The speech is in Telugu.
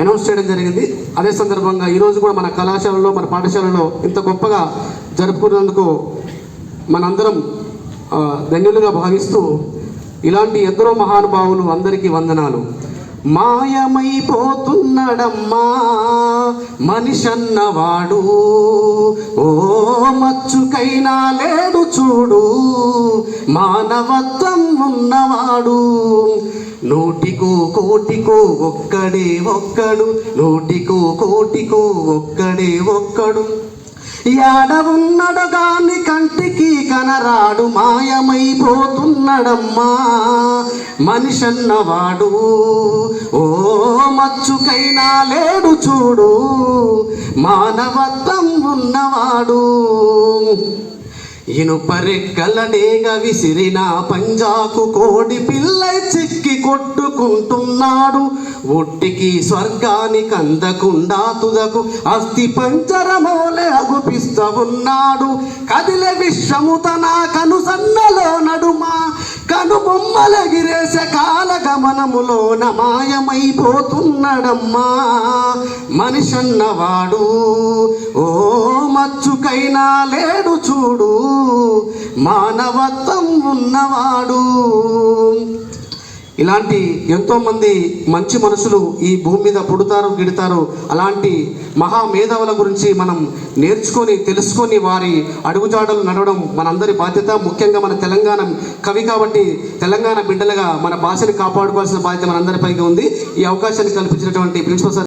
అనౌన్స్ చేయడం జరిగింది. అదే సందర్భంగా ఈరోజు కూడా మన కళాశాలలో, మన పాఠశాలలో ఇంత గొప్పగా జరుపుకున్నందుకు మనందరం ధన్యులుగా భావిస్తూ, ఇలాంటి ఎందరో మహానుభావులు అందరికీ వందనాలు. మాయమైపోతున్నడమ్మా మనిషన్నవాడు, ఓ మచ్చుకైనా లేడు చూడు మానవత్వం ఉన్నవాడు. నూటికో కోటికో ఒక్కడే ఒక్కడు, నూటికో కోటికో ఒక్కడే ఒక్కడు. యాడ ఉన్నడు గాని కంటికి కనరాడు, మాయమైపోతున్నడమ్మా మనిషన్నవాడు, ఓ మచ్చుకైనా లేడు చూడు మానవత్వం ఉన్నవాడు. ఇనుపరెక్కల డేగ విసిరిన పంజాకు కోడి పిల్లై చిక్కి కొట్టుకుంటున్నాడు. ఒట్టికి స్వర్గానికి అందకుండా తుదకు అస్థి పంజరమోలే అగుపిస్తూ ఉన్నాడు. కదిలే విశ్వము తన కనుసన్నలో నడుమా, కనుబొమ్మలగిరేసే కాల గమనములోన మాయమైపోతున్నడమ్మా మనిషన్నవాడు, ఓ మచ్చుకైనా లేడు చూడు మానవత్వం ఉన్నవాడు. ఇలాంటి ఎంతోమంది మంచి మనుషులు ఈ భూమి మీద పుడతారు, గిడతారు. అలాంటి మహామేధావుల గురించి మనం నేర్చుకొని, తెలుసుకొని వారి అడుగుజాడలు నడవడం మనందరి బాధ్యత. ముఖ్యంగా మన తెలంగాణ కవి కాబట్టి తెలంగాణ బిడ్డలుగా మన భాషని కాపాడుకోవాల్సిన బాధ్యత మనందరిపైకి ఉంది. ఈ అవకాశాన్ని కల్పించినటువంటి ప్రిన్సిపల్ సార్